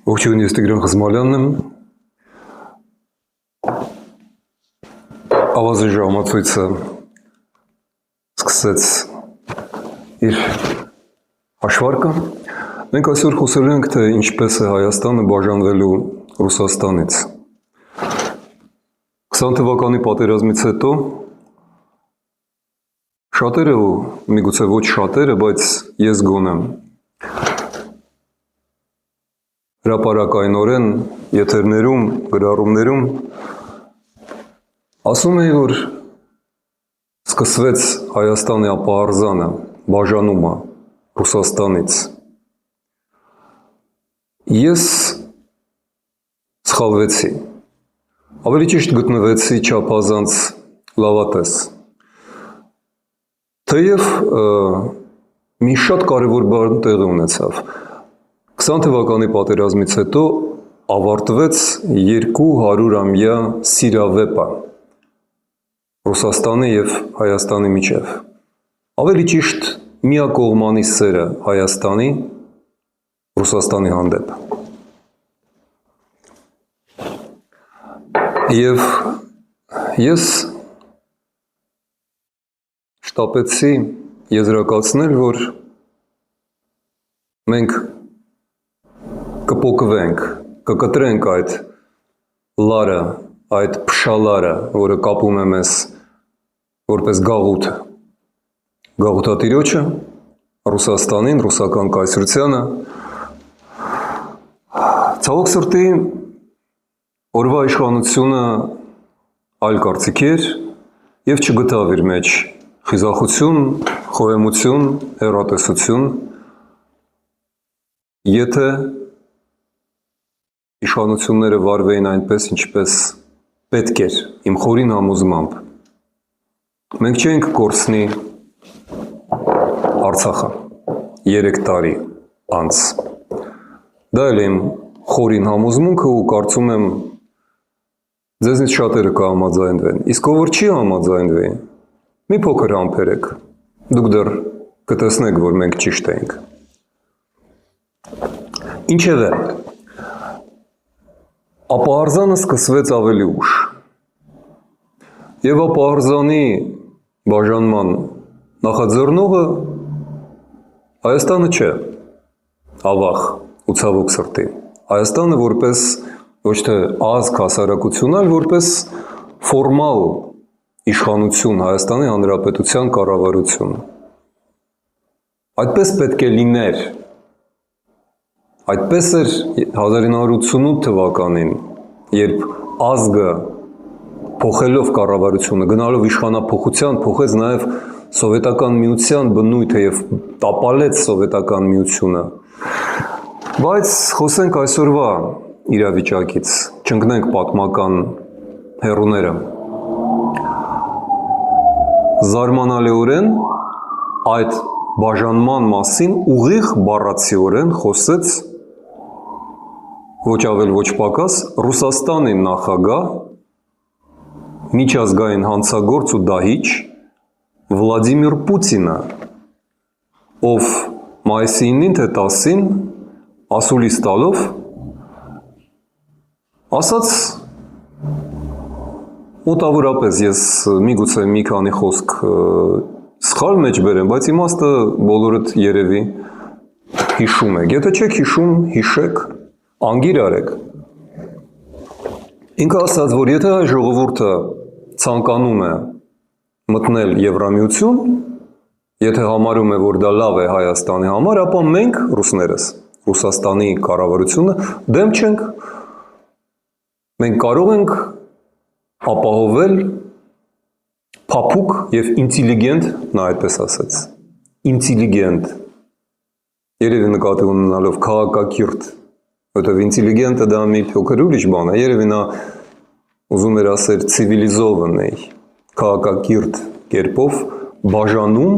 Ողջույն, ես Տիգրան Խզմալյանն եմ։ Ավազի ժամացույցը սկսեց իր հաշվարկը։ Մենք այսօր խոսելու ենք, թե ինչպես է Հայաստանը բաժանվելու Ռուսաստանից։ 20 թվականի պատերազմից հետո շատերը, միգուցե ոչ շատերը, բայց ես գոնե հրապարակայնորեն եթերներում, գրառումներում ասում էի, որ սկսվեց Հայաստանի ապահարզանը, բաժանումը Ռուսաստանից։ Ես սխալվեցի, ավելի ճիշտ գտնվեցի չափազանց լավատես։ Թեև մի շատ կարևոր բան տեղի ունեցավ։ 20 թվականի պատերազմից հետո ավարտվեց 200-ամյա սիրավեպը Ռուսաստանի և Հայաստանի միջև։ Ավելի ճիշտ միակողմանի սերը Հայաստանի Ռուսաստանի հանդեպ։ Եվ ես շտապեցի եզրակացնել, որ մենք կպոկվենք, կկտրենք այդ լարը, այդ փշալարը, որը կապում է մեզ որպես գաղութ, գաղութատիրոջը, Ռուսաստանին, ռուսական կայսրությանը։ Ցավոք սրտի, օրվա իշխանությունը այլ կարծիքի էր և չգտավ իր մեջ խիզախություն, խոհեմություն, հեռատեսություն, եթե իշխանությունները վարվեին այնպես, ինչպես պետք էր, իմ խորին համոզմամբ, մենք չենք կորցնի Արցախը 3 տարի անց։ Դա էլ իմ խորին համոզմունքը ու կարծում եմ ձեզնից շատերը կհամաձայնվեն։ Իսկ ով որ չի համաձայնվի, մի փոքր համբերեք, դուք դեռ կտեսնեք, որ մենք ճիշտ էինք։ Ինչևէ, ապահարզանը սկսվեց ավելի ուշ, և ապահարզանի բաժանման նախաձեռնողը Հայաստանը չէ, ավաղ ու ցավոք սրտի, Հայաստանը որպես ոչ թե ազգ հասարակություն, այլ որպես ֆորմալ իշխանություն, Հայաստանի Հանրապետության կառավարություն։ Այդպես պետք է լիներ, այդպես էր 1988 թվականին, երբ ազգը փոխելով կառավարությունը, գնալով իշխանափոխության, փոխեց նաև Սովետական միության բնույթը և տապալեց Սովետական միությունը։ Բայց խոսենք այսօրվա իրավիճակից, չընկնենք պատմական հեռուները։ Զարմանալիորեն այդ բաժանման մասին ուղիղ բառացիորեն խոսեց ոչ ավել ոչ պակաս Ռուսաստանի նախագահ, միջազգային հանցագործ ու դահիճ Վլադիմիր Պուտինը, ով մայիսի 9-ին թե 10-ին ասուլիս տալով ասաց մոտավորապես, ես միգուցե մի քանի խոսք սխալ մեջ բերեմ, բայց իմաստը բոլորդ երևի հիշում եք։ Եթե չեք հիշում, հիշեք, անգիր արեք։ Ինքը ասաց, որ եթե հայ ժողովուրդը ցանկանում է մտնել Եվրամիություն, եթե համարում է, որ դա լավ է Հայաստանի համար, ապա մենք, ռուսներս, Ռուսաստանի կառավարությունը, դեմ չենք, մենք կարող ենք ապահովել փափուկ և ինտելիգենտ, նա այդպես ասաց, ինտելիգենտ, երևի նկատի ունենալով քաղաքակիրթ, որտև ինտելիգենտը դա մի փոքր ուրիշ բան է, երևի նա ուզում էր ասել ցիվիլիզովանный, քաղաքակիրթ կերպով բաժանում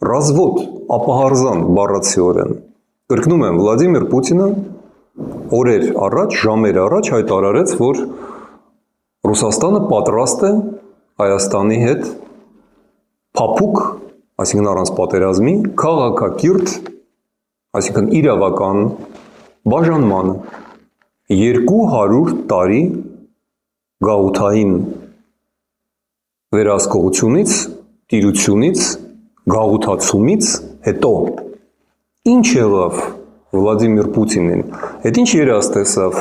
ռազվոտ, ապահարզան բառացիորեն։ Կրկնում եմ, Վլադիմիր Պուտինը օրեր առաջ, ժամեր առաջ հայտարարեց, որ Ռուսաստանը պատրաստ է Հայաստանի հետ փափուկ, այսինքն առանց պատերազմի, քաղաքակիրթ, այսինքն իրավական բաժանմանը։ 200 տարի գաղութային վերահսկողությունից, տիրությունից, գաղութացումից հետո ինչ եղավ Վլադիմիր Պուտինին, հետ ինչ երազ տեսավ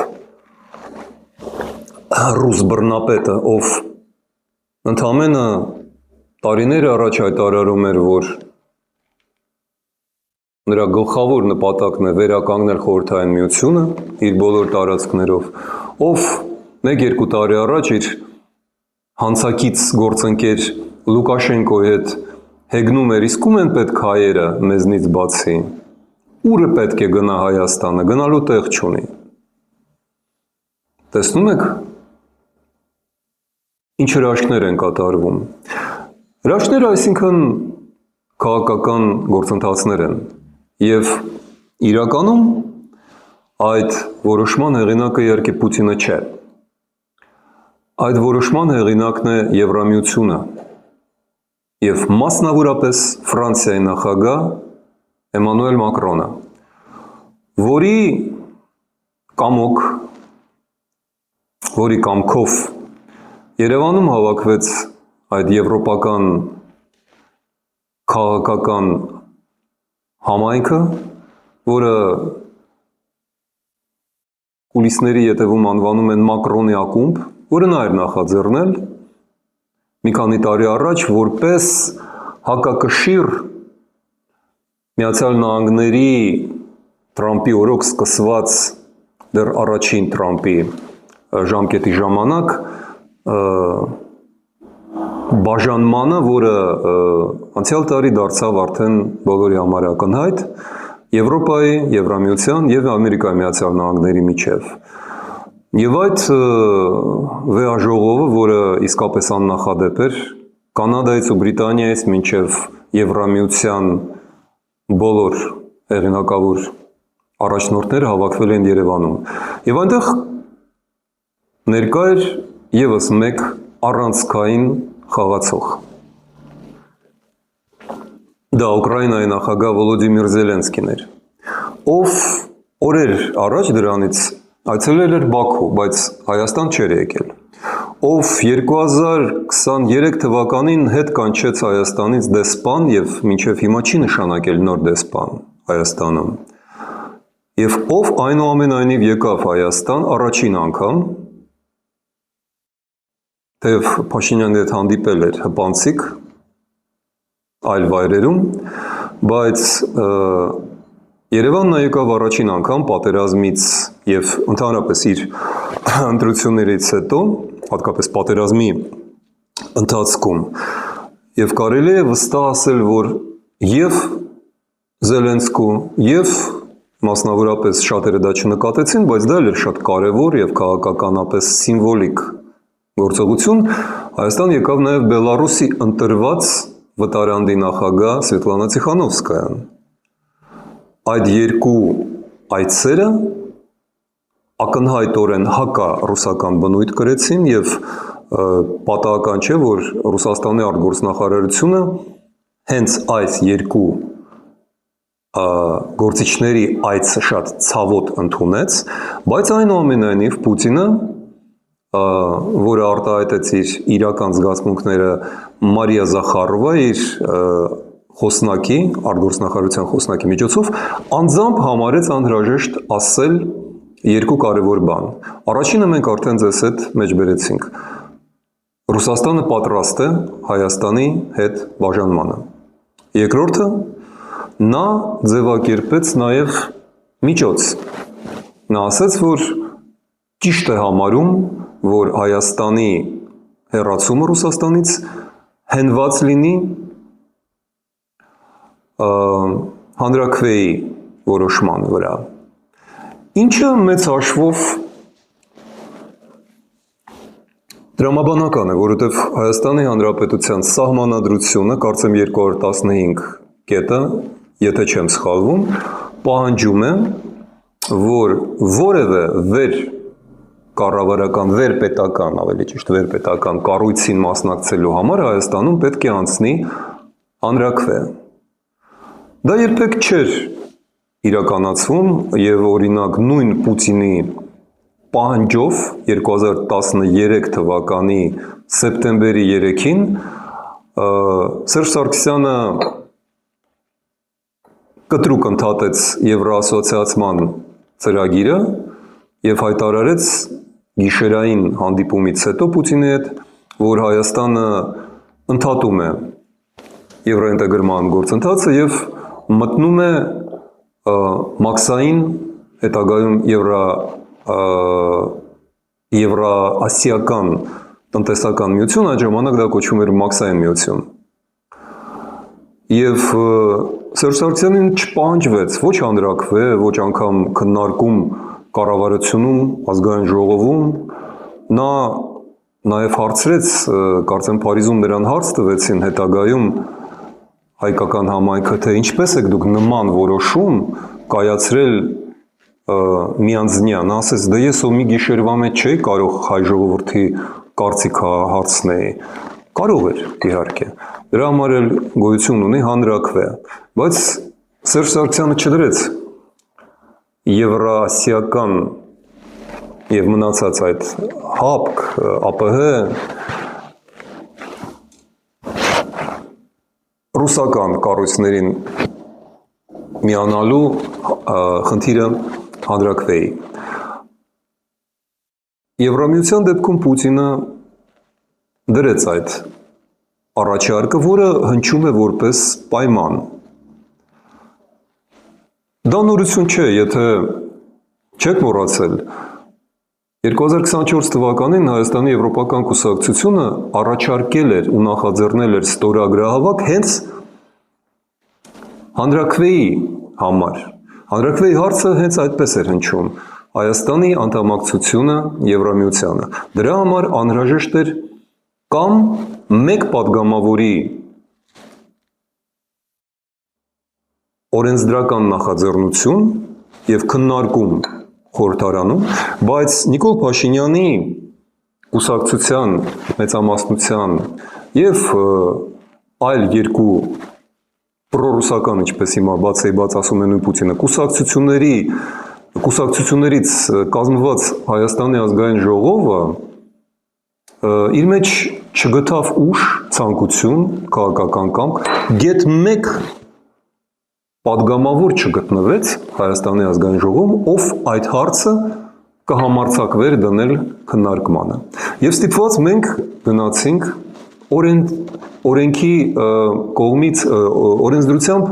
ռուս բռնապետը, ով ընդամենը տարիներ առաջ հայտարարում էր, որ նրա գլխավոր նպատակն է վերականգնել Խորհրդային Միությունը իր բոլոր տարածքներով, ով 1-2 տարի առաջ իր հանցակից գործընկեր Լուկաշենկոյի հետ հեգնում էր, իսկ ում են պետք հայերը մեզնից բացի, ուրը պետք է գնա Հայաստանը, գնալու տեղ չունի։ Տեսնում եք, ինչ հրաշքներ են կատարվում։ Հրաշքները այսինքն քաղաքական գործընթացներ են, և իրականում այդ որոշման հեղինակը իհարկե Պուտինը չէ։ Այդ որոշման հեղինակն է Եվրամիությունը և մասնավորապես Ֆրանսիայի նախագահ Էմանուել Մակրոնը, որի կամքով Երևանում հավաքվեց այդ եվրոպական քաղաքական համայնքը, որը կուլիսների ետևում անվանում են Մակրոնի ակումբ, որը նա էր նախաձեռնել մի քանի տարի առաջ, որպես հակակշիռ Միացյալ Նահանգների Թրամփի օրոք սկսված դեռ առաջին Թրամփի ժամկետի ժամանակ բաժանմանը, որը անցյալ տարի դարձավ արդեն բոլորի համար ակնհայտ Եվրոպայի, Եվրամիության և Ամերիկայի Միացյալ Նահանգների միջև։ Եվ այդ վեաժողովը, որը իսկապես աննախադեպ էր, Կանադայից ու Բրիտանիայից մինչև Եվրամիության բոլոր հեղինակավոր առաջնորդները հավաքվել են Երևանում։ Եվ այնտեղ ներկա էր ևս մեկ առանցքային խաղացող։ Դա Ուկրաինայի նախագահ Վոլոդիմիր Զելենսկին էր, ով օրեր առաջ դրանից այցելել էր Բաքու, բայց Հայաստան չէր եկել, ով 2023 թվականին հետ կանչեց Հայաստանից դեսպան և մինչև հիմա չի նշանակել նոր դեսպան Հայաստանում, և ով այնուամենայնիվ եկավ Հայաստան առաջին անգամ, թեև Փաշինյանի հետ հանդիպել էր հպանցիկ այլ վայրերում, բայց Երևան նա եկավ առաջին անգամ պատերազմից և ընդհանրապես իր ընտրություններից հետո, հատկապես պատերազմի ընթացքում, և կարելի է վստահ ասել, որ և Զելենսկու, և մասնավորապես շատերը դա չնկատեցին, բայց դա էլ էր շատ կարևոր և քաղաքականապես սիմվոլիկ գործողություն, Հայաստան եկավ նաև Բելառուսի ընտրված վտարանդի նախագահ Սվետլանա Տիխանովսկայան։ Այդ երկու այցերը ակնհայտորեն հակառուսական բնույթ կրեցին և պատահական չէ, որ Ռուսաստանի արտգործնախարարությունը հենց այս երկու գործիչների այցը շատ ցավոտ ընդունեց, բայց այնուամենայնիվ Պուտինը, որը արտահայտեց իր իրական զգացմունքները Մարիա Զախարովա իր խոսնակի, արտգործնախարարության խոսնակի միջոցով, անձամբ համարեց անհրաժեշտ ասել երկու կարևոր բան։ Առաջինը մենք արդեն ձեզ հետ մեջբերեցինք։ Ռուսաստանը պատրաստ է Հայաստանի հետ բաժանմանը։ Երկրորդը, նա ձևակերպեց նաև միջոց։ Նա ասաց, որ ճիշտ է համարում, որ Հայաստանի հեռացումը Ռուսաստանից հենված լինի հանրաքվեի որոշման վրա, ինչը մեծ հաշվով դրամաբանական է, որովհետև Հայաստանի Հանրապետության սահմանադրությունը, կարծեմ 215 կետը, եթե չեմ սխալվում, պահանջում է, որ որևէ կառավարական, վերպետական, ավելի ճիշտ վերպետական կառույցին մասնակցելու համար Հայաստանում պետք է անցնի հանրաքվե։ Դա երբեք չէր իրականացվում և օրինակ նույն Պուտինի պահանջով 2013 թվականի սեպտեմբերի 3-ին Սերժ Սարգսյանը կտրուկ ընդհատեց Եվրոասոցիացիան ծրագիրը եւ հայտարարեց գիշերային հանդիպումից հետո Պուտինի հետ, որ Հայաստանը ընդհատում է եվրոինտեգրման գործընթացը եւ մտնում է մաքսային հետագայում եվրոասիական տնտեսական միություն, այդ ժամանակ դա կոչվում էր մաքսային միություն։ Եվ Սերժ Սարգսյանին չպահանջվեց ոչ հանրաքվե, ոչ անգամ քննարկում կառավարությունում, ազգային ժողովում, նա նաև հարցրեց, կարծեմ Փարիզում նրան հարց տվեցին հետագայում հայկական համայնքը, թե ինչպես եք դուք նման որոշում կայացրել միանձնյան, ասեց, դե ես ով մի գիշերվա մեջ չէի կարող հայ ժողովրդի կարծիքը հարցնեի, կարող էր իհարկե, դրա համար էլ գոյություն ունի հանրաքվե, բայց Սերժ Սարգսյանը չդրեց եվրոասիական եւ մնացած այդ ՀԱՊԿ, ԱՊՀ ռուսական կառույցներին միանալու խնդիրը հանրաքվեի։ Եվրամիության դեպքում Պուտինը դրեց այդ առաջարկը, որը հնչում է որպես պայման։ Դա նորություն չէ, եթե չեք մոռացել, 2024 թվականին Հայաստանի Եվրոպական կուսակցությունը առաջարկել էր ու նախաձեռնել էր ստորագրահավաք հենց հանրաքվեի համար։ Հանրաքվեի հարցը հենց այդպես էր հնչում, Հայաստանի անդամակցությունը Եվրամիությանը։ Դրա համար անհրաժեշտ էր կամ մեկ падգամավորի օրենսդրական նախաձեռնություն եւ քննարկում խորհրդարանում, բայց Նիկոլ Փաշինյանի կուսակցության մեծամասնության եւ այլ երկու պրոռուսական, ինչպես հիմա բաց ասում են նույն Պուտինը, կուսակցություններից կազմված Հայաստանի ազգային ժողովը իր մեջ չգտավ ուժ, ցանկություն, քաղաքական կամք, գեթ մեկ падգամավոր չգտնվեց Հայաստանի ազգային ժողովում, ով այդ հարցը կհամարձակվեր դնել քննարկմանը։ Եվ ստիպված մենք գնացինք օրենքի կողմից օրենսդրությամբ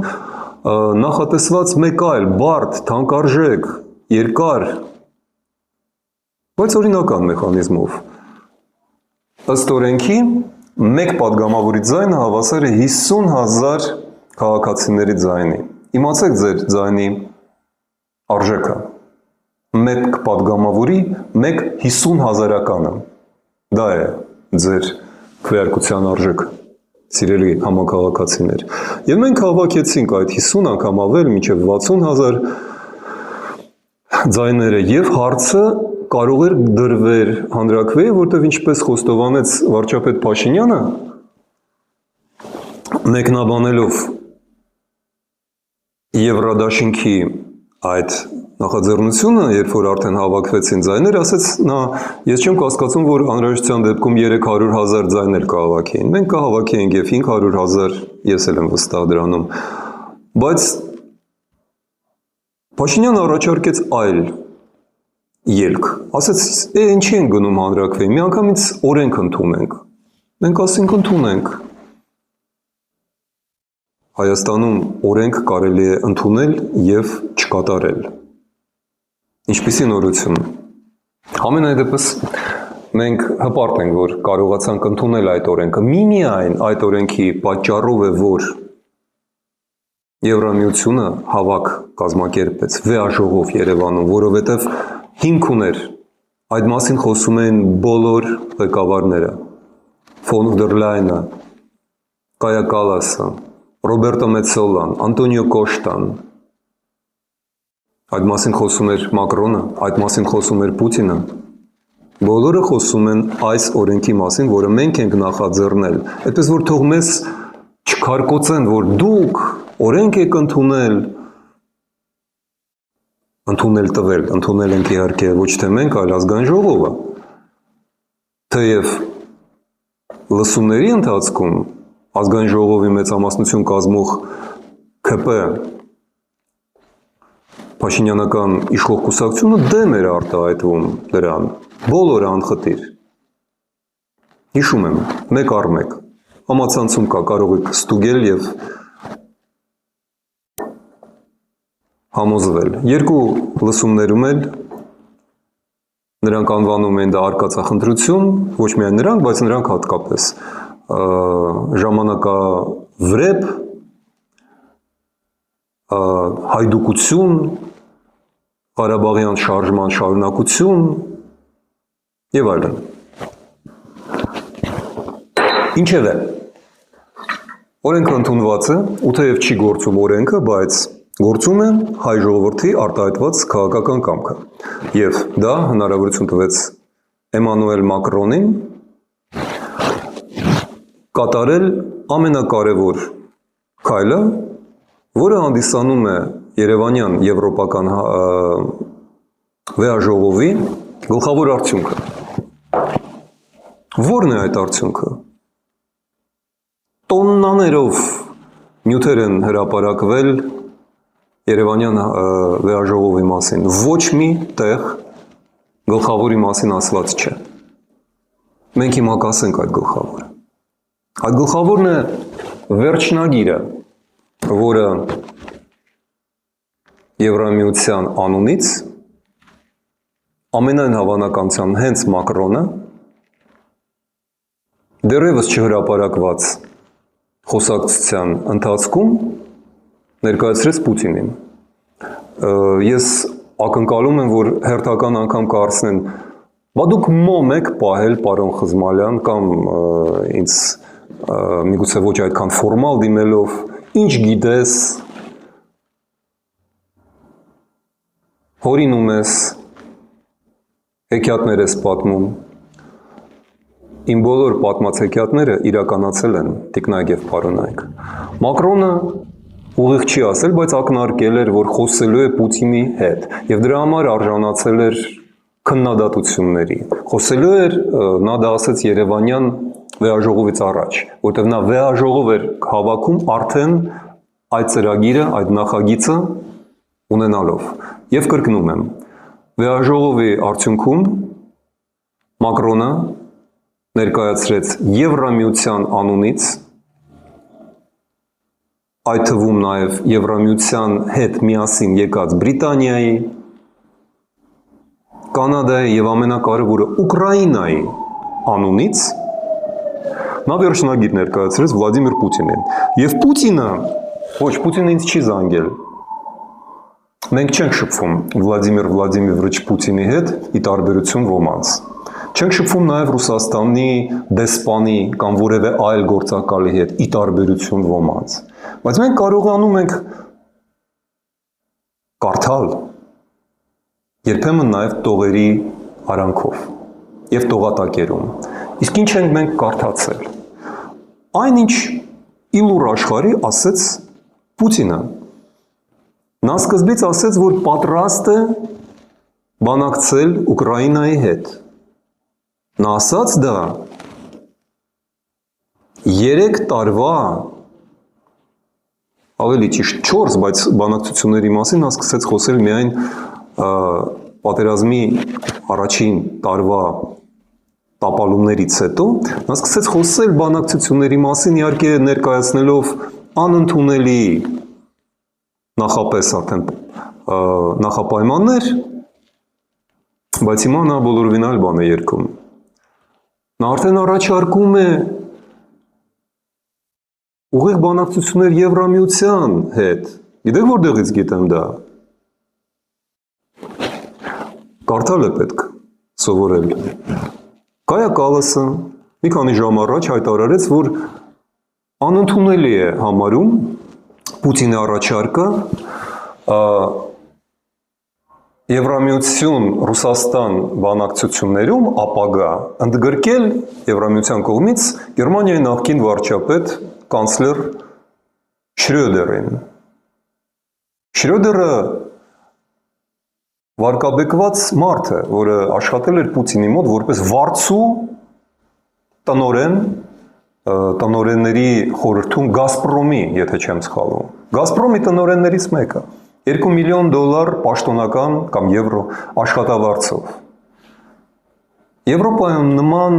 նախատեսված մեկ այլ բարդ, թանկարժեք, երկար, բայց օրինական մեխանիզմով։ Ըստ օրենքի մեկ падգամավորի ձայնը հավասար է 50,000 քաղաքացիների ձայնի։ Իմացեք ձեր ձայնի արժեքը։ Մեկ падգամավորի մեկ 50,000-ականը։ Դա է ձեր քվեարկության արժեքը, սիրելի համաքաղաքացիներ։ Եվ մենք հավաքեցինք այդ 50 անգամ ավել մինչև 60,000 ձայները եւ հարցը կարող էր դրվել հանրաքվեի, որտեղ ինչպես խոստովանեց վարչապետ Փաշինյանը, մեկնաբանելով Եվրադաշինքի այդ նախաձեռնությունը, երբ որ արդեն հավաքվեցին ձայներ, ասեց նա, ես չեմ կասկածում, որ անհրաժեշտության դեպքում 300,000 ձայներ կհավաքեին։ Մենք կհավաքեինք եւ 500,000, ես էլ եմ վստահ դրանում։ Բայց Փաշինյանը առաջարկեց այլ ելք։ Ասեց, ինչի են գնում հանրաքվեի, միանգամից օրենք ընդունենք։ Մենք ասենք ընդունենք։ Հայաստանում օրենք կարելի է ընդունել եւ չկատարել։ Ինչպիսի նորություն։ Ամենայն դեպս մենք հպարտ ենք, որ կարողացանք ընդունել այդ օրենքը։ Միմիայն այդ օրենքի պատճառով է, որ Եվրամիությունը հավաք կազմակերպեց վեաժողով Երևանում, որովհետև հիմք ուներ։ Այդ մասին խոսում էին բոլոր ղեկավարները։ Ֆոն դեր Լայնը, Կայա Կալասը, Ռոբերտո Մեցոլան, Անտոնիո Կոշտան, այդ մասին խոսում էր Մակրոնը, այդ մասին խոսում էր Պուտինը, բոլորը խոսում են այս օրենքի մասին, որը մենք ենք նախաձեռնել, այդպես որ թող մեզ չքարկոծեն, որ դուք օրենք եք ընդունել, ընդունել ենք իհարկե ոչ թե մենք, այլ ազգային ժողովը, թեև լսումների ընթացքում ազգային ժողովի մեծամասնություն կազմող ՔՊ Փաշինյանական իշխող կուսակցությունը դեմ էր արտահայտվում դրան, բոլորը անխտիր։ Հիշում եմ, մեկ առ մեկ, համացանցում կա, կարող եք ստուգել և համոզվել։ Երկու լսումներում էլ նրանք անվանում են դա արկածախնդրություն, ոչ միայն նրանք, բայց նրանք հատկապես ժամանակավրեպ, հայդուկություն, Ղարաբաղյան շարժման շարունակություն և այլն։ Ինչևէ, օրենքը ընդունված է, ու թեև չի գործում օրենքը, բայց գործում է հայ ժողովրդի արտահայտված քաղաքական կամքը։ Եվ դա հնարավորություն տվեց Էմանուել Մակրոնին կատարել ամենակարևոր քայլը, որը հանդիսանում է Երևանյան եվրոպական վեաժողովի գլխավոր արդյունքը։ Ո՞րն է այդ արդյունքը։ Տոննաներով նյութեր են հրապարակվել Երևանյան վեաժողովի մասին, ոչ մի տեղ գլխավորի մասին ասված չէ։ Մենք հիմա կասենք այդ գլխավորը։ Այդ գլխավորն է վերջնագիրը, որը Եվրամիության անունից ամենայն հավանականությամբ հենց Մակրոնը դեռևս չհրապարակված խոսակցության ընթացքում ներկայացրեց Պուտինին։ Ես ակնկալում եմ, որ հերթական անգամ կարծնեն, բա դուք մոմ եք պահել պարոն Խզմալյան կամ ինձ միգուցե ոչ այդքան ֆորմալ դիմելով, ինչ գիտես, հորինում ես, հեքիաթներ ես պատմում։ Իմ բոլոր պատմած հեքիաթները իրականացել են տիկնայք և պարոնայք։ Մակրոնը ուղիղ չի ասել, բայց ակնարկել էր, որ խոսելու է Պուտինի հետ, և դրա համար արժանացել էր քննադատությունների։ Խոսելու էր, նա դա ասեց Երևանյան վեաժողովից առաջ, որտեղ նա վեաժողով էր հավաքում արդեն այդ ծրագիրը, այդ նախագիծը ունենալով։ Եվ կրկնում եմ, վեաժողովի արդյունքում Մակրոնը ներկայացրեց Եվրամիության անունից, այդ թվում նաև Եվրամիության հետ միասին եկած Բրիտանիայի, Կանադայի և ամենակարևորը Ուկրաինայի անունից, նա վերջնագիր ներկայացրեց Վլադիմիր Պուտինին։ Եվ Պուտինը, ոչ, Պուտինը ինձ չի զանգել, մենք չենք շփվում Վլադիմիր Վլադիմիրովիչ Պուտինի հետ ի տարբերություն ոմանց։ Չենք շփվում նաև Ռուսաստանի դեսպանի կամ որևէ այլ գործակալի հետ ի տարբերություն ոմանց։ Բայց մենք կարողանում ենք կարդալ, երբեմն նաև տողերի արանքով և տողատակերում։ Իսկ ինչ ենք մենք կարդացել։ Այնինչ իլուր աշխարհի ասեց Պուտինը։ Նա սկզբից ասեց, որ պատրաստ է բանակցել Ուկրաինայի հետ։ Նա ասաց դա 3 տարվա, ավելի ճիշտ 4, բայց բանակցությունների մասին նա սկսեց խոսել միայն պատերազմի առաջին տարվա տապալումներից հետո, նա սկսեց խոսել բանակցությունների մասին, իհարկե ներկայացնելով անընդունելի նախապես արդեն նախապայմաններ, բայց հիմա նա բոլորովին այլ բան է երգում։ Նա արդեն առաջարկում է ուղիղ բանակցություններ Եվրամիության հետ։ Գիտեք որտեղից գիտեմ դա։ Կարդալ է պետք սովորել։ Կայա Կալասը մի քանի ժամ առաջ հայտարարեց, որ անընդունելի է համարում Պուտինի առաջարկը Եվրամիություն Ռուսաստան բանակցություններում ապագա ընդգրկել Եվրամիության կողմից Գերմանիայի նախկին վարչապետ կանցլեր Շրյոդերին։ Շրյոդերը վարկաբեկված մարդ է, որը աշխատել էր Պուտինի մոտ որպես վարձու տնօրեն, տնօրենների խորհրդում Գազպրոմի, եթե չեմ սխալվում։ Գազպրոմի տնօրեններից մեկը $2 միլիոն պաշտոնական կամ եվրո աշխատավարձով։ Եվրոպայում նման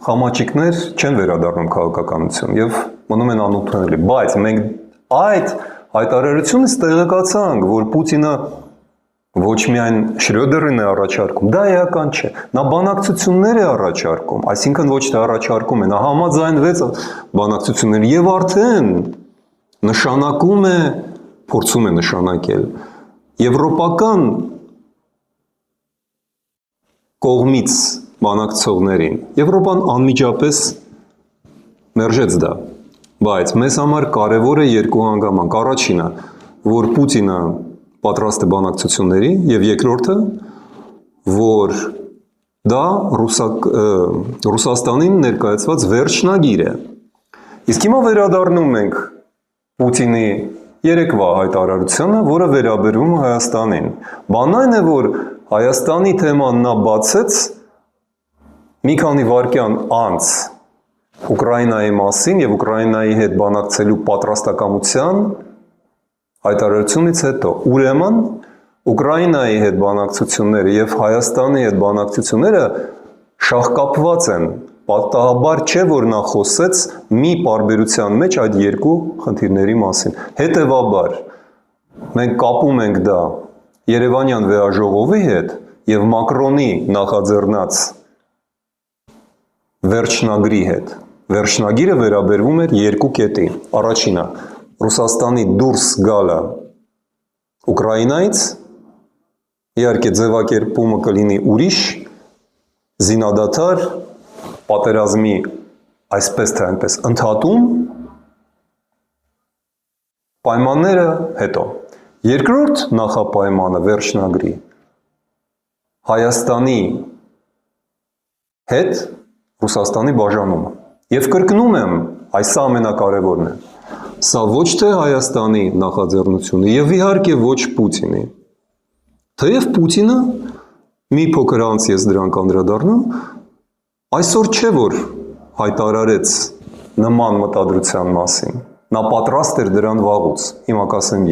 խամաճիկներ չեն վերադառնում քաղաքականություն եւ մնում են անօգնելի, բայց մենք այդ հայտարարությունից տեղեկացանք, որ Պուտինը ոչ միայն Շրյոդերին է առաջարկում, դա էական չէ, նա բանակցություններ է առաջարկում, այսինքն ոչ թե առաջարկում է, նա համաձայնվեց բանակցություններ եւ արդեն նշանակում է, փորձում է նշանակել եվրոպական կողմից բանակցողներին։ Եվրոպան անմիջապես մերժեց դա, բայց մեզ համար կարևոր է երկու հանգամանք։ Առաջինը, որ Պուտինը պատրաստ է բանակցությունների, եւ երկրորդը, որ դա Ռուսաստանին ներկայացված վերջնագիր է։ Իսկ հիմա վերադառնում ենք Պուտինի երեկվա հայտարարությանը, որը վերաբերում է Հայաստանին։ Բանն այն է, որ Հայաստանի թեման նա բացեց մի քանի վայրկյան անց Ուկրաինայի մասին եւ Ուկրաինայի հետ բանակցելու պատրաստակամության հայտարարությունից հետո, ուրեմն Ուկրաինայի հետ բանակցությունները եւ Հայաստանի հետ բանակցությունները շահկապված են, պատահաբար չէ, որ նա խոսեց մի պարբերության մեջ այդ երկու խնդիրների մասին։ Հետևաբար, մենք կապում ենք դա Երևանյան վեաժողովի հետ եւ Մակրոնի նախաձեռնած վերջնագրի հետ։ Վերջնագիրը վերաբերվում էր երկու կետի։ Առաջինը Ռուսաստանի դուրս գալը Ուկրաինայից, իհարկե ձևակերպումը կլինի ուրիշ, զինադադար, պատերազմի այսպես թե այնպես ընդհատում, պայմանները հետո։ Երկրորդ նախապայմանը վերջնագրի Հայաստանի հետ Ռուսաստանի բաժանումը։ Եվ կրկնում եմ, այս ամենակարևորն է։ Սա ոչ թե Հայաստանի նախաձեռնությունը եւ իհարկե ոչ Պուտինի։ Թեև Պուտինը մի փոքր անց ես դրան կանդրադառնամ, այսօր չէ որ հայտարարեց նման մտադրության մասին։ Նա պատրաստ էր դրան վաղուց, հիմա կասեմ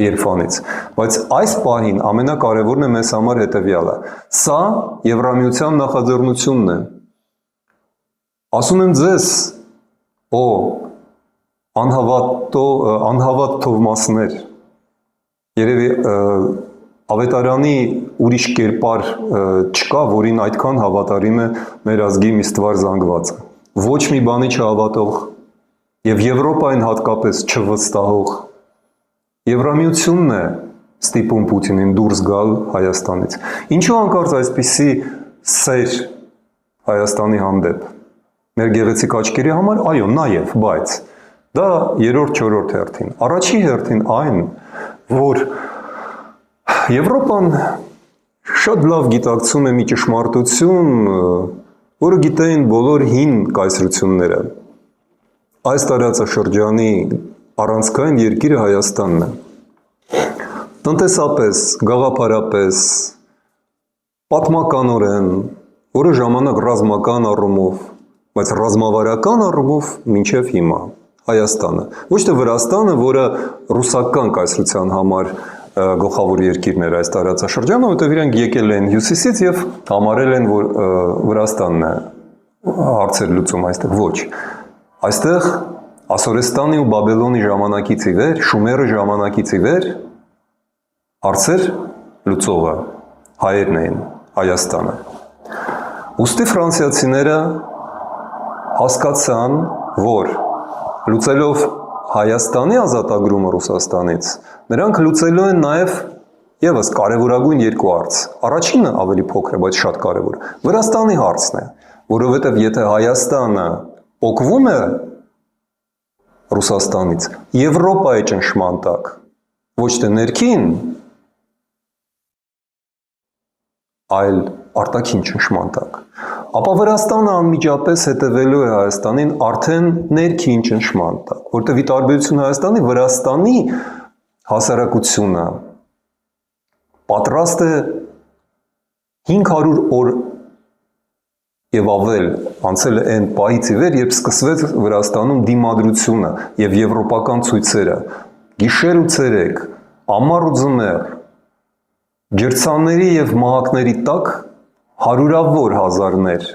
երբանից, բայց այս պահին ամենակարևորն է մեզ համար հետեւյալը։ Սա Եվրամիության նախաձեռնությունն է։ Ասում եմ ձեզ, անհավատ թովմասներ, երևի ավետարանի ուրիշ կերպար չկա, որին այդքան հավատարիմ է մեր ազգի միստվար զանգվածը։ Ոչ մի բանի չհավատող եւ Եվրոպային հատկապես չվստահող Եվրամիությունն է ստիպում Պուտինին դուրս գալ Հայաստանից։ Ինչու անկարծ այսպիսի սեր Հայաստանի հանդեպ։ Մեր գեղեցիկ աչքերի համար, այո, նաև, բայց դա երրորդ-չորրորդ հերթին։ Առաջի հերթին այն, որ Եվրոպան շատ լավ գիտակցում է մի ճշմարտություն, որը գիտեին բոլոր հին կայսրությունները։ Այս տարածաշրջանի առանցքային երկիրը Հայաստանն է։ Տնտեսապես, գաղափարապես, պատմականորեն, որը ժամանակ ռազմական առումով, բայց ռազմավարական առումով մինչև հիմա Հայաստանը, ոչ թե Վրաստանը, որը ռուսական կայսրության համար գլխավոր երկիրն էր այս տարածաշրջանում, որտեղ իրենք եկել են հյուսիսից եւ համարել են, որ Վրաստանն է հարցեր լուծում այստեղ, ոչ։ Այստեղ Ասորեստանի ու Բաբելոնի ժամանակից ի վեր, Շումերի ժամանակից ի վեր հարցեր լուծողը հայերն էին, Հայաստանը։ Ուստի ֆրանսիացիները հասկացան, որ լուծելով Հայաստանի ազատագրումը Ռուսաստանից, նրանք լուծելու են նաև եւս կարևորագույն երկու հարց։ Առաջինը ավելի փոքր է, բայց շատ կարևոր։ Վրաստանի հարցն է, որովհետև եթե Հայաստանը օգվում է Ռուսաստանից Եվրոպայի ճնշման տակ, ոչ թե ներքին, այլ արտաքին ճնշման տակ, ապա Վրաստանը անմիջապես հետևելու է Հայաստանին արդեն ներքին ճնշման տակ, որտեղ ի տարբերություն Հայաստանի, Վրաստանի հասարակությունը պատրաստ է 500 օր եւ ավել անցել է այն պահից ի վեր, երբ սկսվեց Վրաստանում դիմադրությունը եւ եվրոպական ցույցերը, գիշեր ու ցերեկ, ամառ ու ձմեռ, ջրցանների եւ մահակների տակ հարյուրավոր հազարներ,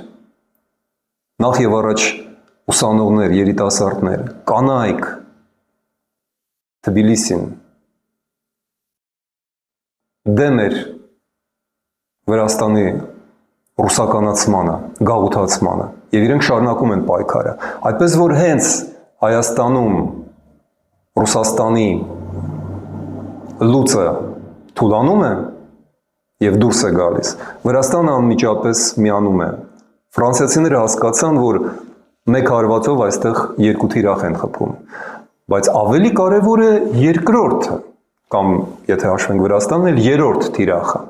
նախ եւ առաջ ուսանողներ, երիտասարդներ, կանայք, Թբիլիսին, դեմ էր Վրաստանի ռուսականացմանը, գաղութացմանը եւ իրենք շարունակում են պայքարը։ Այդպես որ հենց Հայաստանում Ռուսաստանի լուծը թուլանում է եւ դուրս է գալիս, Վրաստանը անմիջապես միանում է։ Ֆրանսիացիները հասկացան, որ մեկ հարվածով այստեղ երկու թիրախ են խփում, բայց ավելի կարևոր է երկրորդը, կամ եթե հաշվենք Վրաստանն էլ երրորդ թիրախը։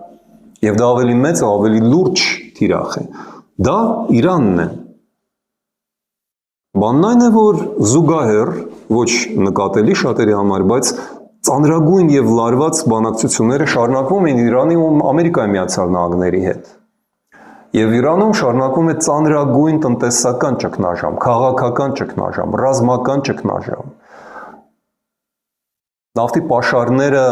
Եվ դա ավելի մեծ ու ավելի լուրջ թիրախ է։ Դա Իրանն է։ Բանն այն է, որ զուգահեռ, ոչ նկատելի շատերի համար, բայց ծանրագույն եւ լարված բանակցությունները շարունակվում են Իրանի ու Ամերիկայի Միացյալ Նահանգների հետ։ Եվ Իրանում շարունակվում է ծանրագույն տնտեսական ճգնաժամ, քաղաքական ճգնաժամ, ռազմական ճգնաժամ։ Նավթի պաշարները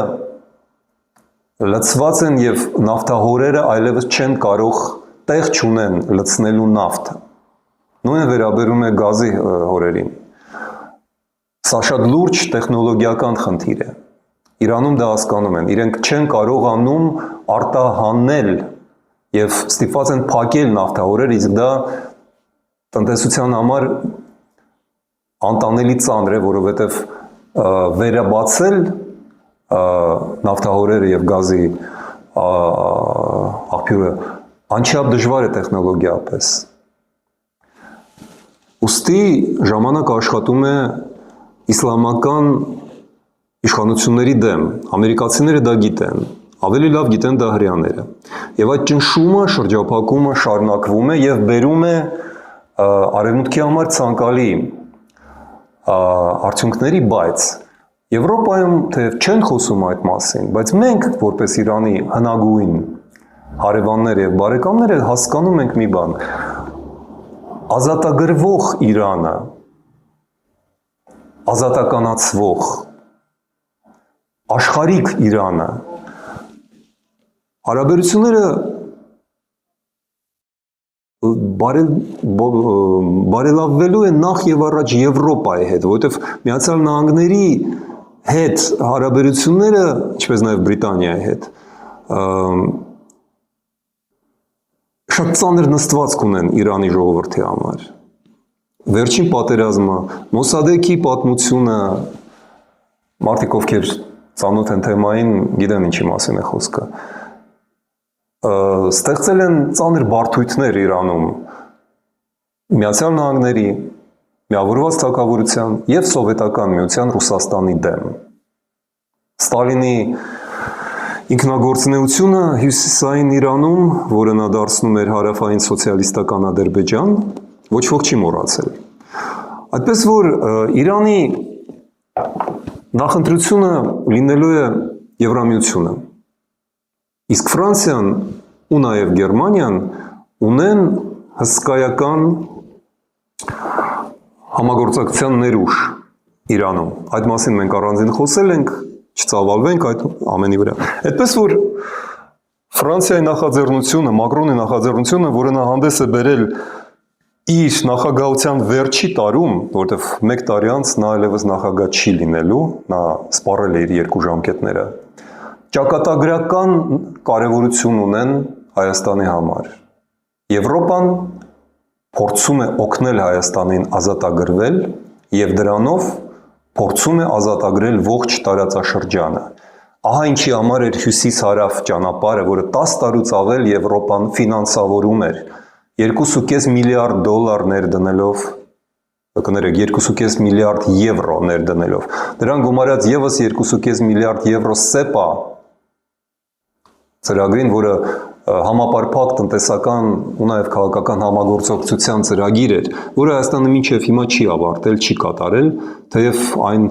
լցված են եւ նավթահորերը այլևս չեն կարող տեղ չունեն լցնելու նավթը։ Նույնը վերաբերում է գազի հորերին։ Սա շատ լուրջ տեխնոլոգիական խնդիր է։ Իրանում դա հասկանում են։ Իրենք չեն կարողանում արտահանել եւ ստիպված են փակել նավթահորերը, իսկ դա տնտեսության համար անտանելի ծանր է, որովհետեւ վերաբացել նավթահորերը եւ գազի աղբյուրը անչափ դժվար է տեխնոլոգիապես։ Ուստի ժամանակ աշխատում է իսլամական իշխանությունների դեմ, ամերիկացիները դա գիտեն, ավելի լավ գիտեն դա հրեաները։ Եվ այդ ճնշումը, շրջափակումը շարունակվում է եւ բերում է արևմուտքի համար ցանկալի արդյունքների, բայց Եվրոպայում թեև չեն խոսում այդ մասին, բայց մենք, որպես Իրանի հնագույն հարևաններ եւ բարեկամներ, հասկանում ենք մի բան. ազատագրվող Իրանը, ազատականացվող, աշխարհիկ Իրանը, հարաբերությունները բարելավվելու է նախ եւ առաջ Եվրոպայի հետ, որովհետեւ Միացյալ Նահանգների հետ հարաբերությունները, ինչպես նաև Բրիտանիայի հետ, շատ ծանր նստվածք ունեն Իրանի ժողովրդի համար։ Վերջին պատերազմը, Մոսադեքի պատմությունը, մարդիկ ովքեր ծանոթ են թեմային, գիտեն ինչի մասին է խոսքը, ստեղծել են ծանր բարդույթներ Իրանում, Միացյալ Նահանգների, միավորված թագավորության եւ սովետական միության Ռուսաստանի դեմ։ Ստալինի ինքնագործունեությունը հյուսիսային Իրանում, որը նա դարձնում էր հարավային սոցիալիստական Ադրբեջան, ոչ ոք չի մոռացել։ Այդպես որ Իրանի նախընտրությունը լինելու է Եվրամիությունը։ Իսկ Ֆրանսիան ու նաեւ Գերմանիան ունեն հսկայական համագործակցության ներուժ Իրանում։ Այդ մասին մենք առանձին խոսել ենք, չծավալվենք այդ ամենի վրա։ Այդպես որ Ֆրանսիայի նախաձեռնությունը, Մակրոնի նախաձեռնությունը, որը նա հանդես է բերել իր նախագահության վերջի տարում, որտեղ 1 տարի անց նա այլևս նախագահ չի լինելու, նա սպառել է իր 2 ժամկետները, ճակատագրական կարևորություն ունեն Հայաստանի համար։ Եվրոպան փորձում է օգնել Հայաստանին ազատագրվել եւ դրանով փորձում է ազատագրել ողջ տարածաշրջանը։ Ահա ինչի համար էր հյուսիս-հարավ ճանապարհը, որը 10 տարուց ավել Եվրոպան ֆինանսավորում էր 2.5 միլիարդ դոլար ներդնելով, կներեք 2.5 միլիարդ եվրո ներդնելով։ Դրան գումարած եւս 2.5 միլիարդ եվրո SEPA ծրագրին, որը համապարփակ տնտեսական ու նաև քաղաքական համագործակցության ծրագիր էր, որը Հայաստանը մինչև հիմա չի ավարտել, չի կատարել, թեև այն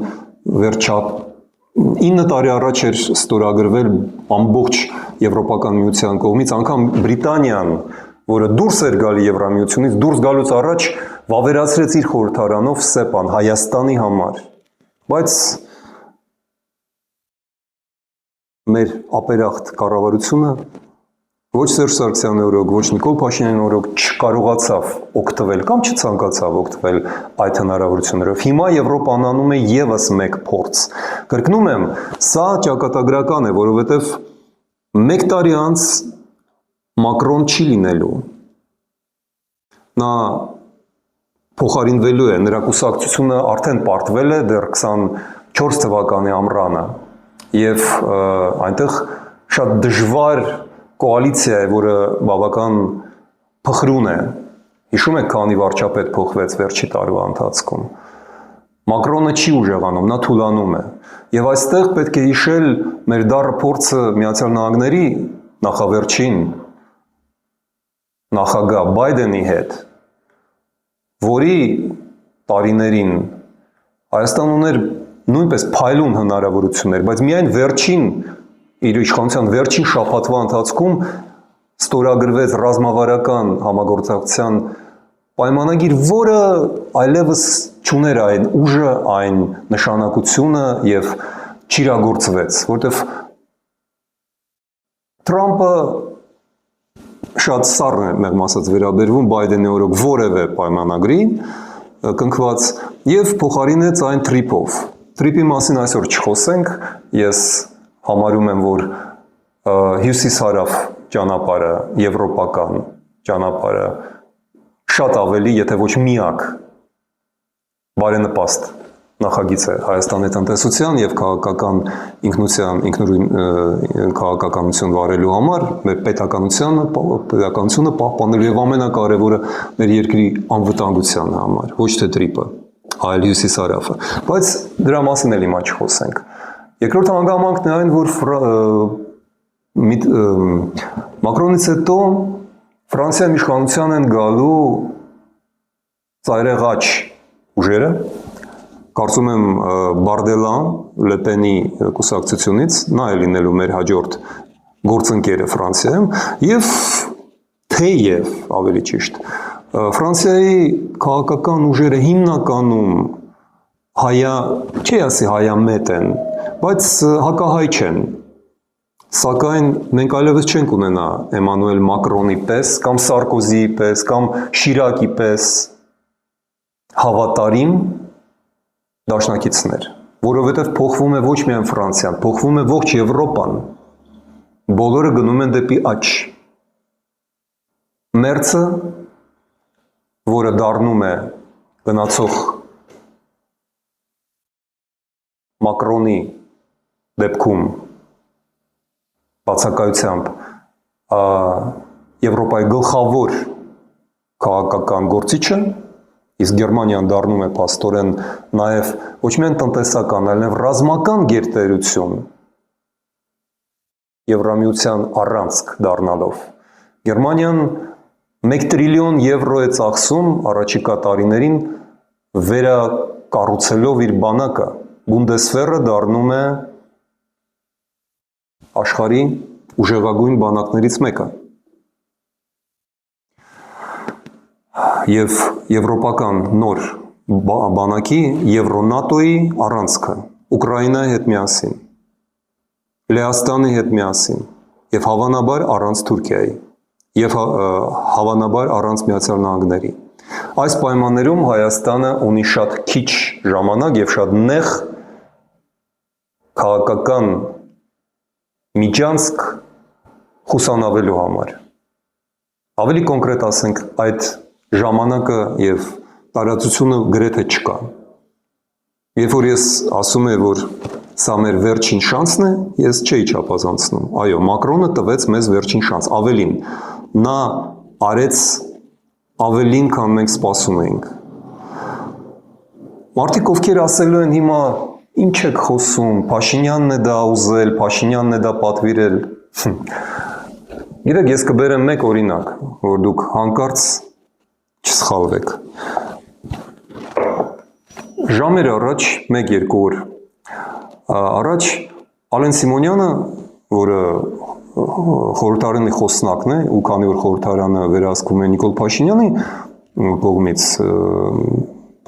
9 տարի առաջ էր ստորագրվել ամբողջ Եվրոպական միության կողմից, անգամ Բրիտանիան, որը դուրս էր գալի Եվրամիությունից, դուրս գալուց առաջ վավերացրեց իր խորհրդարանով ՍԵՊԱ-ն Հայաստանի համար։ Բայց մեր ապերախտ կառավարությունը ոչ Սերժ Սարգսյանի օրոք, ոչ Նիկոլ Փաշինյանի օրոք չկարողացավ օգտվել կամ չցանկացավ օգտվել այդ հնարավորություններով։ Հիմա Եվրոպան անում է եւս մեկ փորձ։ Կրկնում եմ, սա ճակատագրական է, որովհետեւ 1 տարի անց Մակրոն չի լինելու։ Նա փոխարինվելու է, նրա կուսակցությունը արդեն պարտվել է դեռ 24 թվականի ամռանը եւ այնտեղ շատ դժվար կոալիցիա է, որը բավական փխրուն է։ Հիշում եք, քանի վարչապետ փոխվեց վերջի տարվա ընթացքում։ Մակրոնը չի ուժեղանում, նա թուլանում է։ Եվ այստեղ պետք է հիշել մեր դառը փորձը Միացյալ Նահանգների նախավերջին նախագահ Բայդենի հետ, որի տարիներին Հայաստան ուներ նույնպես փայլուն հնարավորություններ, բայց միայն վերջին իր իշխանության վերջին շաբաթվա ընթացքում ստորագրվեց ռազմավարական համագործակցության պայմանագիր, որը այլևս չուներ այն ուժը, այն նշանակությունը եւ չիրագործվեց, որտեվ Թրամփը շատ սառն է մեղմ ասած վերաբերվում Բայդենի օրոք որևէ պայմանագրի կնքված եւ փոխարինեց այն Թրիփով։ Թրիփի մասին այսօր չխոսենք, ես համարում եմ, որ հյուսիս-հարավ ճանապարհը, եվրոպական ճանապարհը շատ ավելի, եթե ոչ միակ բարենպաստ նախագիծ է Հայաստանի տնտեսության եւ քաղաքական ինքնության, ինքնուրույն քաղաքականություն վարելու համար, մեր պետականությունը պահպանելու եւ ամենակարևորը մեր երկրի անվտանգության համար, ոչ թե Թրիփը, այլ հյուսիս-հարավը։ Բայց դրա մասին էլ հիմա չխոսենք։ Երկրորդ հանգամանքն է այն, որ Մակրոնից հետո Ֆրանսիայում իշխանության են գալու ծայրեղաչ ուժերը, կարծում եմ Բարդելան, Լեպենի կուսակցությունից, նա է լինելու մեր հաջորդ գործընկերը Ֆրանսիայում, եւ թեև, ավելի ճիշտ, Ֆրանսիայի քաղաքական ուժերը հիմնականում չի ասի հայամետ են, բայց հակահայ չեն, սակայն մենք այլևս չենք ունենա Էմանուել Մակրոնի պես, կամ Սարկոզիի պես, կամ Շիրակի պես հավատարիմ դաշնակիցներ, որովհետև փոխվում է ոչ միայն Ֆրանսիան, փոխվում է ողջ Եվրոպան, բոլորը գնում են դեպի աճ։ Մերցը, որը դառնում է գնացող Մակրոնի դեպքում բացակայությամբ Եվրոպայի գլխավոր քաղաքական գործիչը, իսկ Գերմանիան դառնում է փաստորեն նաև ոչ միայն տնտեսական, այլ նաև ռազմական գերտերություն Եվրամիության առանցք դառնալով։ Գերմանիան 1 տրիլիոն եվրո է ծախսում առաջիկա տարիներին վերակառուցելով իր բանակը։ Բունդեսվերը դառնում է աշխարհի ուժեղագույն բանակներից մեկը։ Եվ եվրոպական նոր բանակի Եվրոնատոյի առանցքը, Ուկրաինայի հետ միասին, Լեհաստանի հետ միասին, եւ հավանաբար առանց Թուրքիայի, եւ հավանաբար առանց Միացյալ Նահանգների։ Այս պայմաններում Հայաստանը ունի շատ քիչ ժամանակ եւ շատ նեղ քաղաքական միջանցք խուսանավելու համար։ Ավելի կոնկրետ ասենք, այդ ժամանակը եւ տարածությունը գրեթե չկա։ Երբ որ ես ասում եմ, որ սա մեր վերջին շանսն է, ես չէի չափազանցնում։ Այո, Մակրոնը տվեց մեզ վերջին շանս, ավելին, նա արեց ավելին, քան մենք սպասում էինք։ Մարդիկ, ովքեր ասելու են հիմա ինչ եք խոսում, Փաշինյանն է դա ուզել, Փաշինյանն է դա պատվիրել։ Գիտեք, ես կբերեմ մեկ օրինակ, որ դուք հանկարծ չսխալվեք։ Ժամեր առաջ, 1-2 օր, Առաջ Ալեն Սիմոնյանը, որը խորհրդարանի խոսնակն է, ու քանի որ խորհրդարանը վերահսկվում է Նիկոլ Փաշինյանի կողմից,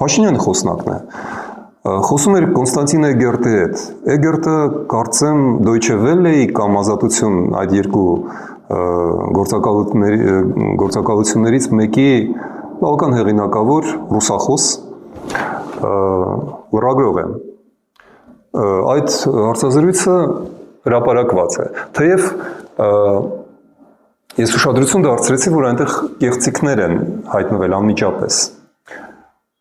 Փաշինյանի խոսնակն է, խոսում էր Կոնստանտին Էգերտի հետ։ Էգերտը կարծեմ Deutsche Welle-ի կամ Ազատություն այդ երկու գործակալություններից մեկի բավական հեղինակավոր ռուսախոս լրագրող է։ Այդ հարցազրույցը հրապարակված է։ Թեև ես ուշադրություն դարձրեցի, որ այնտեղ կեղծիքներ են հայտնվել անմիջապես։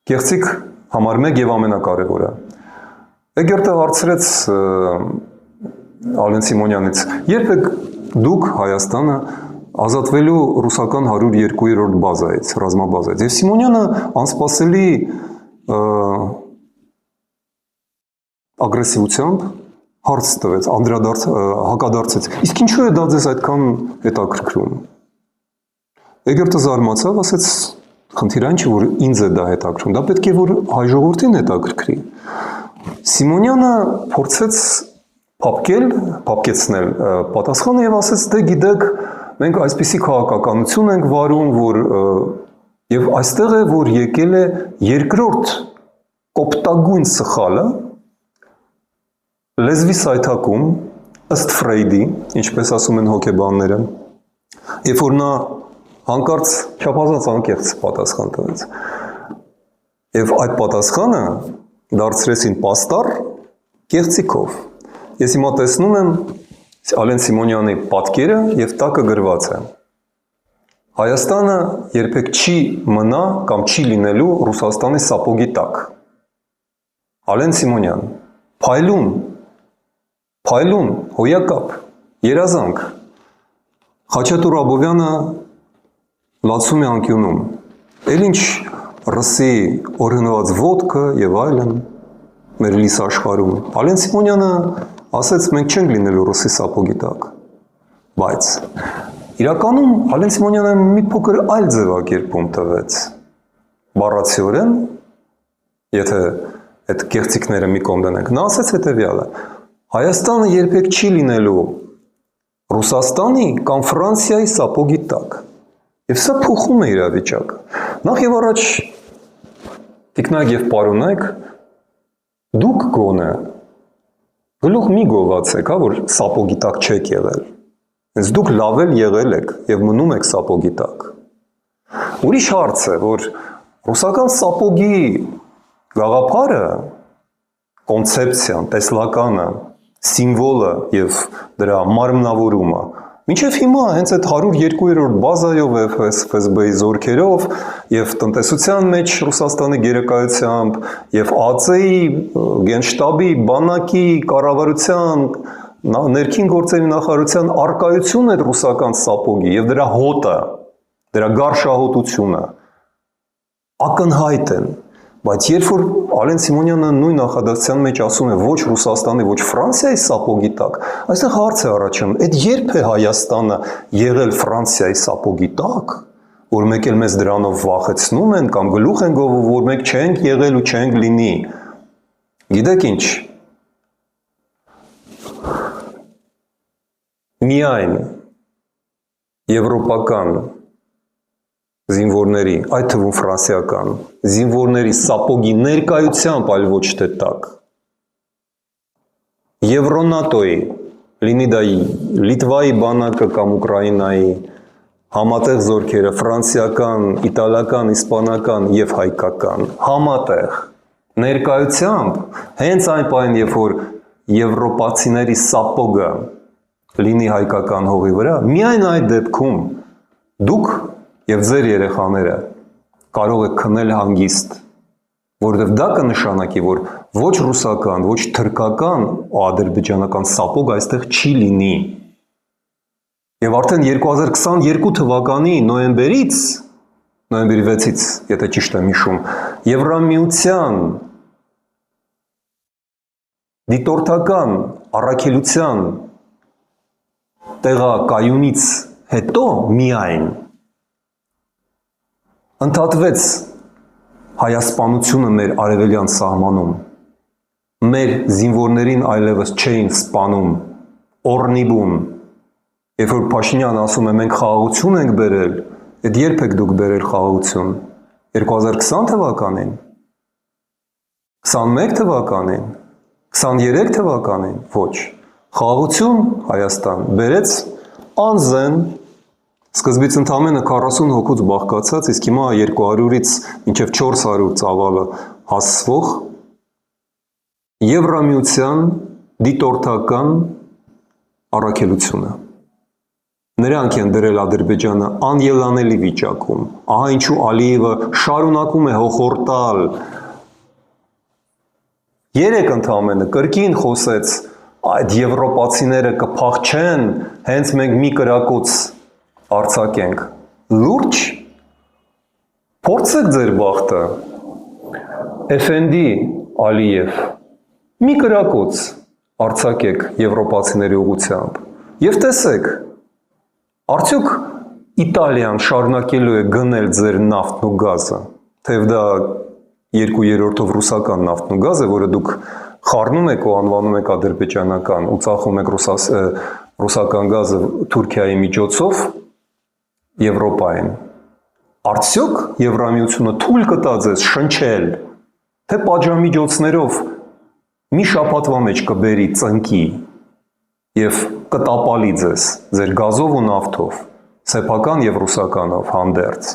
Կեղծիք համար 1 եւ ամենակարևորը։ Էգերտը հարցրեց Ալեն Սիմոնյանից. երբ եք դուք Հայաստանը ազատվելու ռուսական 102-րդ բազայից, ռազմաբազայից։ Եվ Սիմոնյանը անսպասելի ագրեսիվությամբ հարց տվեց, հակադարձեց. իսկ ինչու է դա ձեզ այդքան հետաքրքրում։ Էգերտը զարմացավ, ասեց. խնդիրը այն չէ, որ ինձ է դա հետաքրքրում, դա պետք է որ հայ ժողովրդին հետաքրքրի։ Սիմոնյանը փորձեց փապկեցնել պատասխանը եւ ասեց. դե գիտեք, մենք այսպիսի քաղաքականություն ենք վարում, որ եւ այստեղ է, որ եկել է երկրորդ կոպտագույն սխալը լեզվի սայթակում, ըստ Ֆրեյդի, ինչպես ասում են հոգեբանները, երբ որ նա հանկարծ չափազանց անկեղծ պատասխան տվեց։ Եվ այդ պատասխանը դարձրեցին պաստառ կեղծիքով։ Ես հիմա տեսնում եմ Ալեն Սիմոնյանի պատկերը եւ տակը գրված է. Հայաստանը երբեք չի մնա կամ չի լինելու Ռուսաստանի սապոգի տակ։ Ալեն Սիմոնյան, փայլուն, հոյակապ, երազանք։ Խաչատուր Աբովյանը լացում է անկյունում, էլ ինչ ռսի օրհնված ոդկը եւ այլն մեր լիս աշխարհում։ Ալեն Սիմոնյանը ասեց, մենք չենք լինելու ռուսի սապոգի տակ։ Բայց իրականում Ալեն Սիմոնյանը մի փոքր այլ ձևակերպում տվեց։ Բառացիորեն, եթե այդ կեղծիքները մի կողմ դնենք, նա ասեց հետեւյալը. Հայաստանը երբեք չի լինելու Ռուսաստանի կամ Ֆրանսիայի սապոգի տակ։ Եվ սա փոխում է իրավիճակը։ Նախ եւ առաջ տիկնայք եւ պարոնայք, դուք գոնե գլուխ մի գովացեք, որ սապոգի տակ չեք եղել։ Հենց դուք լավ էլ եղել եք եւ մնում եք սապոգի տակ։ Ուրիշ հարց է, որ ռուսական սապոգի գաղափարը, կոնցեպցիան, տեսլականը, սիմվոլը եւ դրա մարմնավորումը մինչև հիմա հենց այդ 102-րդ բազայով եւ ՖՍԲ-ի զորքերով եւ տնտեսության մեջ Ռուսաստանի գերակայությամբ եւ ԱԾ-ի, Գենշտաբի, բանակի, կառավարության, ներքին գործերի նախարարության արկայությունն է ռուսական սապոգի եւ դրա հոտը, դրա գարշահոտությունը ակնհայտ են, բայց երբ որ Ալեն Սիմոնյանը նույն նախադասության մեջ ասում է ոչ Ռուսաստանի, ոչ Ֆրանսիայի սապոգի տակ, այստեղ հարց է առաջանում, այդ երբ է Հայաստանը եղել Ֆրանսիայի սապոգի տակ, որ մեկ էլ մեզ դրանով վախեցնում են կամ գլուխ են գովում, որ մենք չենք եղել ու չենք լինի։ Գիտեք ինչ, միայն եվրոպական զինվորների, այդ թվում ֆրանսիական, զինվորների սապոգի ներկայությամբ, այլ ոչ թե տակ, Եվրոնատոյի, լինի դա Լիտվայի բանակը կամ Ուկրաինայի, համատեղ զորքերը, ֆրանսիական, իտալական, իսպանական եւ հայկական, համատեղ ներկայությամբ, հենց այն պահին, երբ որ եվրոպացիների սապոգը լինի հայկական հողի վրա, միայն այդ դեպքում դուք եւ ձեր երեխաները կարող եք քնել հանգիստ, որովհետեւ դա կնշանակի, որ ոչ ռուսական, ոչ թրքական ու ադրբեջանական սապոգ այստեղ չի լինի։ Եվ արդեն 2022 թվականի նոյեմբերի 6-ից, եթե ճիշտ եմ հիշում, Եվրամիության դիտորդական առաքելության տեղակայունից հետո միայն ընդհատվեց հայասպանությունը մեր արևելյան սահմանում։ մեր զինվորներին այլևս չէին սպանում, օրնիբում, երբ որ Փաշինյան ասում է մենք խաղաղություն ենք բերել, այդ երբ եք դուք բերել խաղաղություն, 2020 թվականին, 21 թվականին, 23 թվականին, ոչ, խաղաղություն Հայաստան բերեց անզեն, սկզբից ընդամենը 40 հոգուց բաղկացած, իսկ հիմա 200-ից մինչև 400 ծավալը հասցվող Եվրամիության դիտորդական առաքելությունը։ Նրանք են դրել Ադրբեջանը անելանելի վիճակում, ահա ինչու Ալիևը շարունակում է հոխորտալ, երեք ընդամենը կրկին խոսեց այդ եվրոպացիները կփախչեն, հենց մենք մի կրակոց արձակենք, լուրջ, փորձեք ձեր բախտը, Էֆենդի Ալիև, մի կրակոց արձակեք եվրոպացիների ուղղությամբ և տեսեք, արդյոք Իտալիան շարունակելու է գնել ձեր նավթն ու գազը, թեև դա 2/3-ով ռուսական նավթն ու գազը, որը դուք խառնում եք ու անվանում եք ադրբեջանական ու ծախում եք ռուսական գազը Թուրքիայի միջոցով Եվրոպային, արդյոք Եվրամիությունը թույլ կտա ձեզ շնչել, թե պատժամիջոցներով մի շաբաթվա մեջ կբերի ծնկի և կտապալի ձեզ ձեր գազով ու նավթով, սեփական և ռուսականով հանդերձ։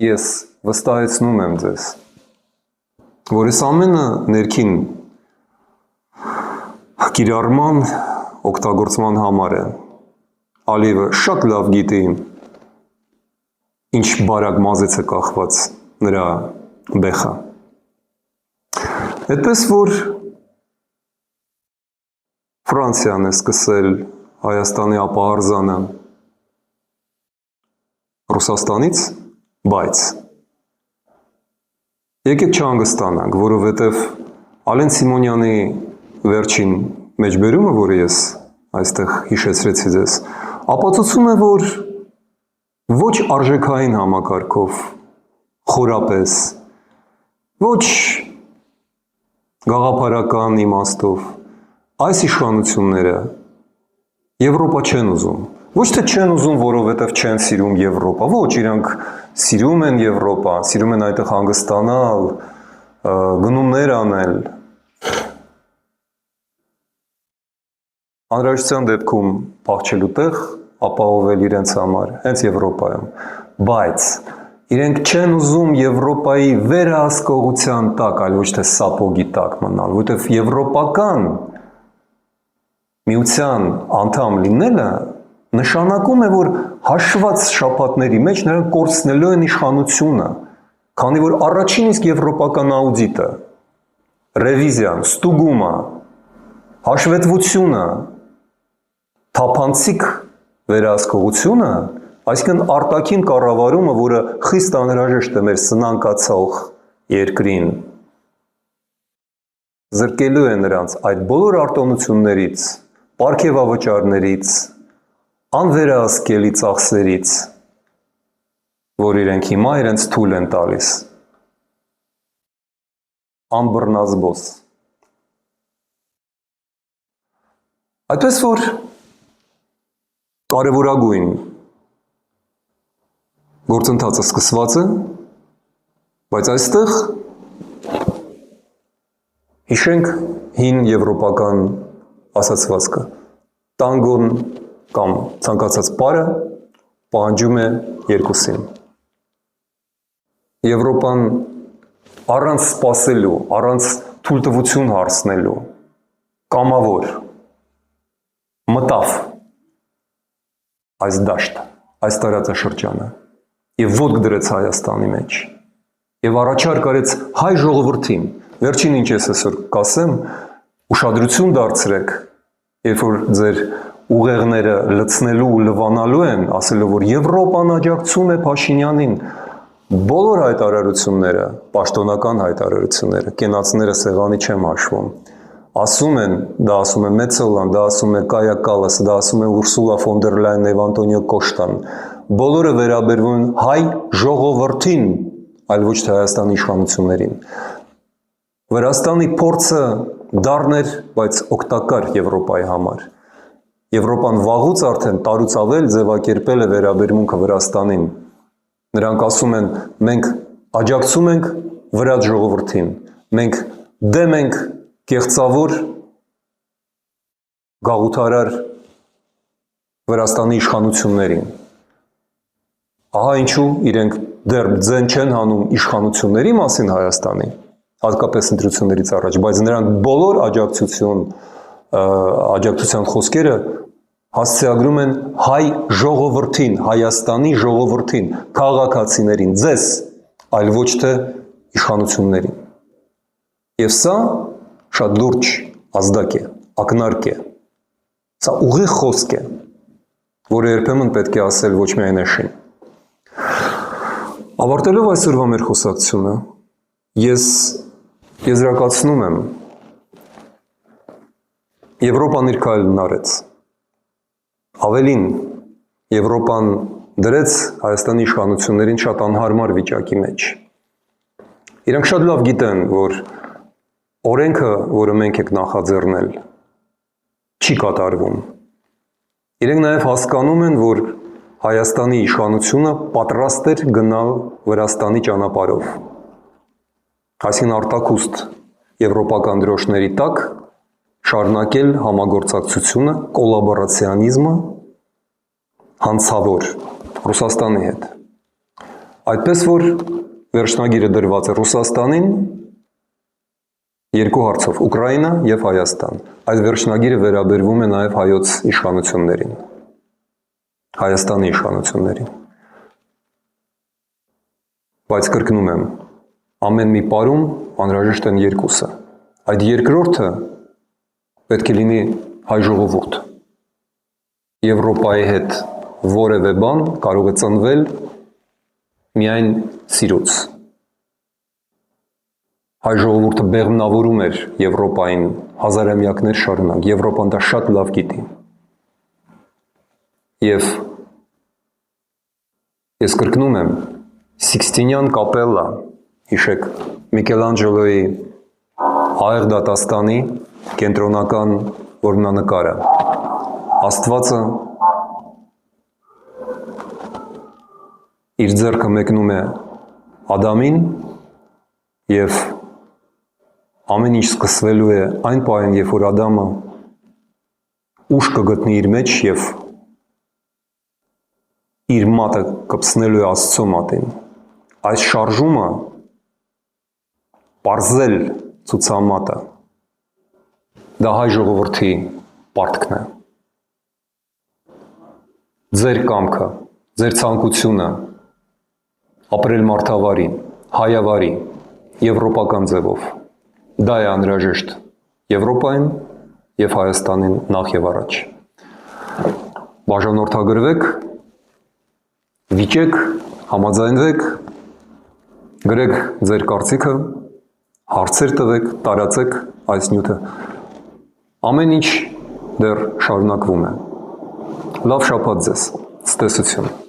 Ես վստահեցնում եմ ձեզ, որ այս ամենը ներքին կիրառման, օգտագործման համար է։ Ալիևը շատ լավ գիտի, ինչ բարակ մազից է կախված նրա բեխը։ Այդպես որ Ֆրանսիան է սկսել Հայաստանի ապահարզանը Ռուսաստանից, բայց եկեք չհանգստանանք, որովհետև Ալեն Սիմոնյանի վերջին մեջբերումը, որը ես այստեղ հիշեցրեցի ձեզ, ապացուցում է, որ ոչ արժեքային համակարգով, խորապես, ոչ գաղափարական իմաստով, այս իշխանությունները Եվրոպա չեն ուզում, ոչ թե չեն ուզում, որովհետև չեն սիրում Եվրոպա, ոչ, իրանք սիրում են Եվրոպա, սիրում են այդտեղ հանգստանալ, գնումներ անել, անհրաժեշտության դեպքում փախչելու տեղ ապահովել իրենց համար, հենց Եվրոպայում, բայց իրենք չեն ուզում Եվրոպայի վերահսկողության տակ, այլ ոչ թե սապոգի տակ մնալ, որովհետև եվրոպական միության անդամ լինելը նշանակում է, որ հաշված շաբաթների մեջ նրանք կորցնելու են իշխանությունը, քանի որ առաջին իսկ եվրոպական աուդիտը, ռևիզիան, ստուգումը, հաշվետվությունը, թափանցիկ վերահսկողությունը, այսինքն արտաքին կառավարումը, որը խիստ անհրաժեշտ է մեր սնանկացող երկրին, զրկելու է նրանց այդ բոլոր արտոնություններից, պարգևավճարներից, անվերահսկելի ծախսերից, որ իրենք հիմա իրենց թույլ են տալիս, անբռնազբոս։ Այդպես որ կարևորագույն գործընթացը սկսված է, բայց այստեղ հիշենք հին եվրոպական ասացվածքը, տանգոն կամ ցանկացած պարը պահանջում է երկուսին։ Եվրոպան առանց սպասելու, առանց թույլտվություն հարցնելու, կամավոր մտավ այս դաշտը, այս տարածաշրջանը և ոտք դրեց Հայաստանի մեջ և առաջարկ արեց հայ ժողովրդին, վերջին ինչ ես այսօր կասեմ, ուշադրություն դարձրեք, երբ որ ձեր ուղեղները լցնելու ու լվանալու են, ասելով, որ Եվրոպան աջակցում է Փաշինյանին, բոլոր հայտարարությունները, պաշտոնական հայտարարությունները, կենացները սեղանի չեմ հաշվում, ասում են, դա ասում է Մեծոլան, դա ասում է Կայա Կալասը, դա ասում է Ուրսուլա ֆոն դեր Լայեն և Անտոնիո Կոշտան, բոլորը վերաբերվում են հայ ժողովրդին, այլ ոչ թե Հայաստանի իշխանություններին։ Վրաստանի փորձը դառներ, բայց օգտակար Եվրոպայի համար։ Եվրոպան վաղուց արդեն տարուց ավել ձևակերպել է վերաբերմունքը Վրաստանին։ Նրանք ասում են, մենք աջակցում ենք վրաց ժողովրդին, մենք դեմ ենք կեղծավոր գաղութարար Վրաստանի իշխանություններին։ Ահա ինչու իրենք դեռ ձեն չեն հանում իշխանությունների մասին Հայաստանի, հատկապես ընտրություններից առաջ, բայց նրանք բոլոր աջակցության խոսքերը հասցեագրում են հայ ժողովրդին, Հայաստանի ժողովրդին, քաղաքացիներին, ձեզ, այլ ոչ թե իշխանություններին։ Եվ սա շատ լուրջ ազդակ է, ակնարկ է, սա ուղիղ խոսք է, որը երբեմն պետք է ասել ոչ միայն էշին։ Ավարտելով այսօրվա մեր խոսակցությունը, ես եզրակացնում եմ, Եվրոպան իր քայլն արեց։ Ավելին, Եվրոպան դրեց Հայաստանի իշխանություններին շատ անհարմար վիճակի մեջ։ Իրանք շատ լավ գիտեն, որ օրենքը, որը մենք եք նախաձեռնել, չի կատարվում։ Իրենք նաև հասկանում են, որ Հայաստանի իշխանությունը պատրաստ էր գնալ Վրաստանի ճանապարհով։ Այսինքն արտաքուստ եվրոպական դրոշների տակ շարունակել համագործակցությունը, կոլաբորացիոնիզմը հանցավոր Ռուսաստանի հետ։ Այդպես որ վերջնագիրը դրված է Ռուսաստանին երկու հարցով՝ Ուկրաինա եւ Հայաստան։ Այդ վերջնագիրը վերաբերվում է նաեւ հայոց իշխանություններին, Հայաստանի իշխանություններին։ Բայց կրկնում եմ, ամեն մի պարում անհրաժեշտ են երկուսը։ Այդ երկրորդը պետք է լինի հայ ժողովուրդ։ Եվրոպայի հետ որևէ բան կարող է ծնվել միայն սիրուց։ Հայ ժողովուրդը բեղմնավորում էր Եվրոպային հազարամյակներ շարունակ, Եվրոպան դա շատ լավ գիտի։ Եվ ես կրկնում եմ, Սիքստինյան կապելլա, հիշեք, Միքելանջելոյի հայեղ դատաստանի կենտրոնական որմնանկարը, Աստվածը իր ձեռքը մեկնում է Ադամին եւ ամեն ինչ սկսվելու է այն պահին, երբ որ Ադամը ուժ կգտնի իր մեջ եւ իր մատը կպցնելու է Աստծո մատին։ Այս շարժումը պարզել ցուցամատը դա հայ ժողովրդի պարտքն է։ Ձեր կամքը, ձեր ցանկությունը ապրել մարդավարի, հայավարի, եվրոպական ձևով։ Դա է անհրաժեշտ Եվրոպային եւ Հայաստանին նախ եւ առաջ։ Բաժանորդագրվեք, վիճեք, համաձայնվեք, գրեք ձեր կարծիքը, հարցեր տվեք, տարածեք այս նյութը։ Ամեն ինչ դեռ շարունակվում է։ Լավ շաբաթ ձեզ, ցտեսություն։